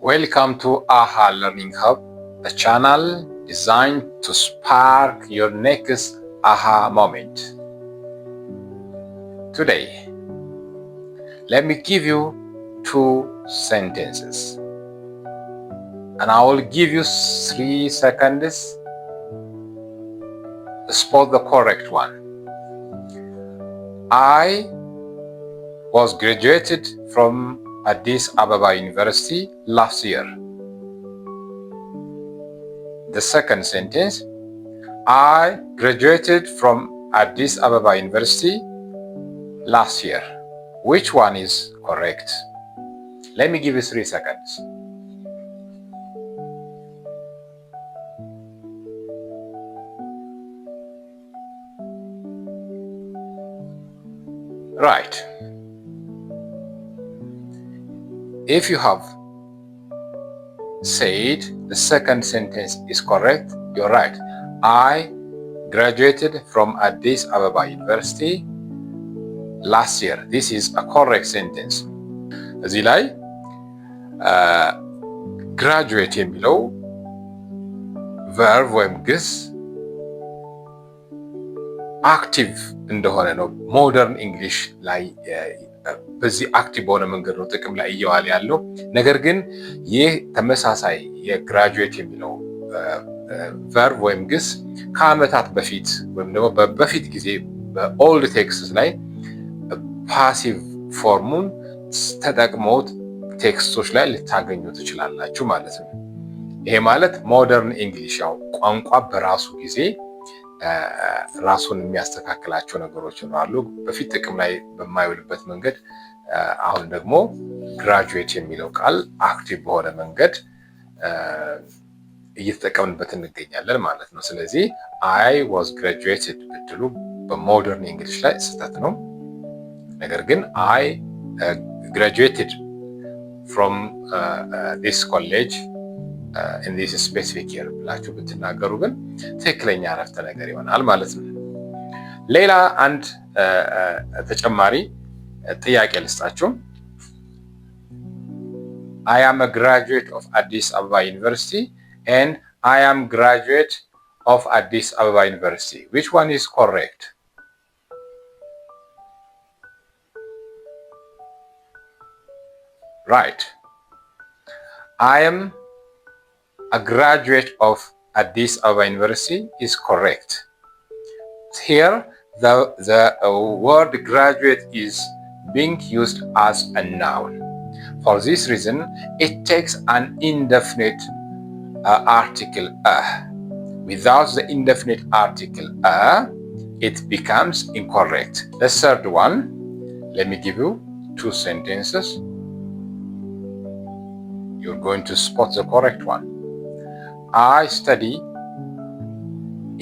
Welcome to AHA Learning Hub, the channel designed to spark your next AHA moment. Today, let me give you two sentences, and I will give you 3 seconds to spot the correct one. I was graduated from Addis Ababa University last year. The second sentence, I graduated from Addis Ababa University last year. Which one is correct? Let me give you 3 seconds. Right. If you have said the second sentence is correct, you're right. I graduated from Addis Ababa University last year. This is a correct sentence. እዚህ ላይ graduate የሚለው verb ወይም ግስ አክቲቭ እንደሆነ ነው ሞደርን እንግሊሽ ላይ በዚህ አክቲቭ በሆነ መንገድ ነው ጥቅም ላይ እየዋለ ያለው። ነገር ግን ይህ ተመሳሳይ የግራጁዌት የሚለው ቨርብ ወይም ግስ ከዓመታት በፊት ወይም ደግሞ በፊት ጊዜ በኦልድ ቴክስት ላይ ፓሲቭ ፎርሙን ተጠቅመውት ቴክስቶች ላይ ልታገኙ ትችላላችሁ ማለት ነው። ይሄ ማለት ሞደርን እንግሊሽ ያው ቋንቋ በራሱ ጊዜ ራሱን የሚያስተካክላቸው ነገሮች አሉ። በፊት ጥቅም ላይ በማይውልበት መንገድ አሁን ደግሞ ግራጁዌት የሚለው ቃል አክቲቭ በሆነ መንገድ እየተጠቀምንበት እንገኛለን ማለት ነው። ስለዚህ አይ ዋዝ ግራጁዌትድ ብትሉ በሞደርን እንግሊሽ ላይ ስህተት ነው። ነገር ግን አይ ግራጁዌትድ ፍሮም ዲስ ኮሌጅ in this specific year ብላችሁ ብትናገሩ ግን ትክክለኛ አረፍተ ነገር ይሆናል ማለት ነው። ሌላ አንድ ተጨማሪ ጥያቄ ልስጣችሁ። I am a graduate of Addis Ababa University and I am graduate of Addis Ababa University. Which one is correct? Right. I am a graduate of Addis Ababa University is correct. Here, the word graduate is being used as a noun. For this reason, it takes an indefinite article a. Without the indefinite article a, it becomes incorrect. The third one, let me give you 2 sentences. You're going to spot the correct one. I study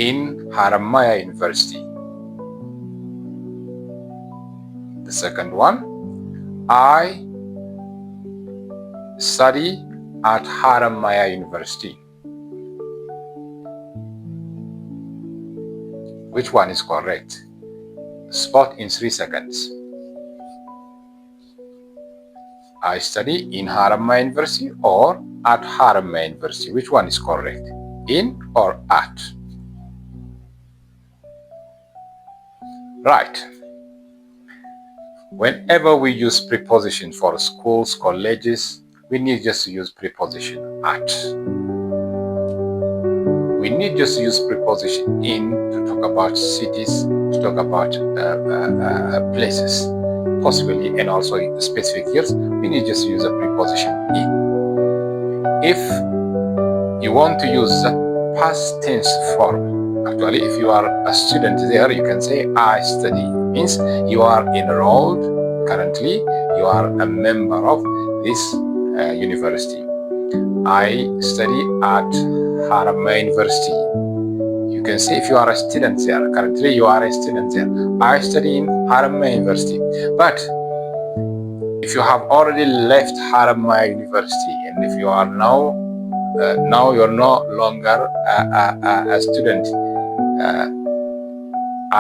in Haramaya University. The second one, I study at Haramaya University. Which one is correct? Spot in 3 seconds. I study in Haramaya University or at Haramaya University. Which one is correct? In or at? Right. Whenever we use preposition for schools, colleges, we need just to use preposition at. We need just to use preposition in to talk about cities, to talk about places, possibly, and also in specific years. We need just to use a preposition in. If you want to use the past tense form, actually if you are a student there, you can say I study. Means you are enrolled currently, you are a member of this university. I study at Haramaya University. You can say if you are a student there, currently you are a student there. I study in Haramaya University. But if you have already left Haramaya University and if you are now you're no longer a student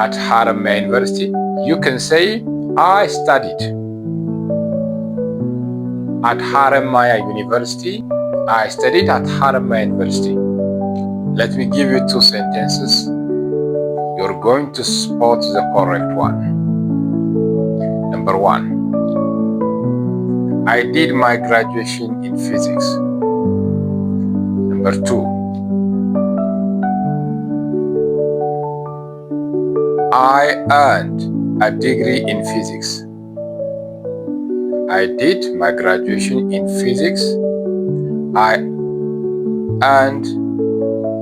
at Haramaya University, you can say I studied At Haramaya University. I studied at Haramaya University. Let me give you 2 sentences. You're going to spot the correct one. Number 1. I did my graduation in physics. Number 2. I earned a degree in physics. I did my graduation in physics. I earned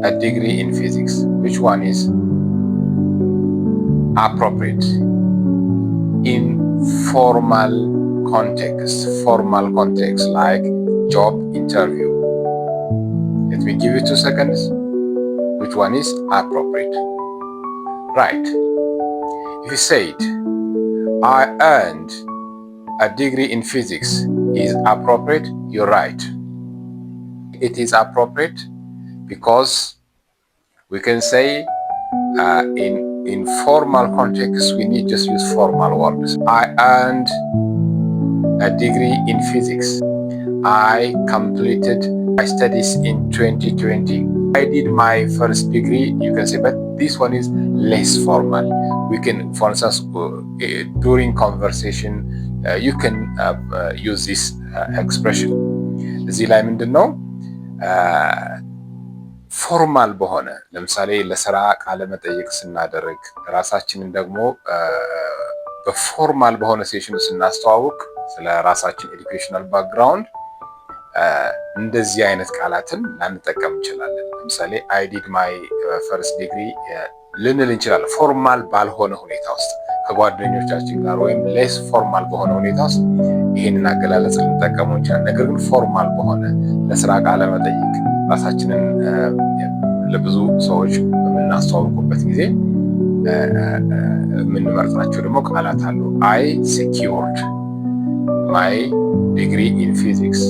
a degree in physics. Which one is appropriate? In formal context like job interview. Let me give you 2 seconds. Which one is appropriate? Right. If you said, I earned a degree in physics is appropriate, you're right. It is appropriate because we can say in formal context, we need just use formal words. I earned a degree in physics. I completed my studies in 2020. I did my first degree, you can say, but this one is less formal. We can, for instance, during conversation, you can use this expression. እዚህ ላይ ምንድነው ፎርማል በሆነ ለምሳሌ ለስራ ቃለ መጠይቅ ስናደርግ ራሳችንን ደግሞ በፎርማል በሆነ ሴሽን ስናስተዋውቅ ስለ ራሳችን ኤዱኬሽናል ባክግራውንድ እንደዚህ አይነት ቃላትን ላንጠቀም እንችላለን። ለምሳሌ I did my first degree ልንል እንችላለን። ፎርማል ባልሆነ ሁኔታ ውስጥ ከጓደኞቻችን ጋር ወይም ሌስ ፎርማል በሆነ ሁኔታ ውስጥ ይሄንን አገላለጽ ልንጠቀመው እንችላለን። ነገር ግን ፎርማል በሆነ ለስራ ቃለ መጠይቅ ራሳችንን ለብዙ ሰዎች በምናስተዋውቁበት ጊዜ የምንመርጣቸው ደግሞ ቃላት አሉ። I secured my degree in physics.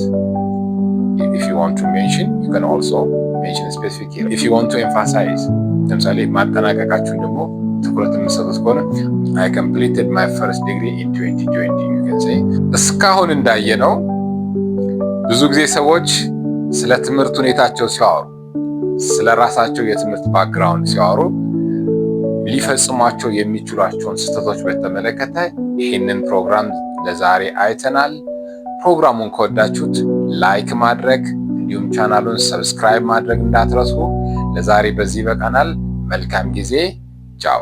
If you want to mention, you can also mention specifically. If you want to emphasize, ለምሳሌ ማጠናቀቃችሁን ደግሞ ትኩረት የምትሰጡት ከሆነ I completed my first degree in 2020. You can say. እስካሁን እንዳየነው ብዙ ጊዜ ሰዎች ስለ ትምህርት ሁኔታቸው ሲያወሩ፣ ስለ ራሳቸው የትምህርት ባክግራውንድ ሲያወሩ ሊፈጽሟቸው የሚችሏቸውን ስህተቶች በተመለከተ ይህንን ፕሮግራም ለዛሬ አይተናል። ፕሮግራሙን ከወዳችሁት ላይክ ማድረግ እንዲሁም ቻናሉን ሰብስክራይብ ማድረግ እንዳትረሱ። ለዛሬ በዚህ በቃናል። መልካም ጊዜ። ቻው።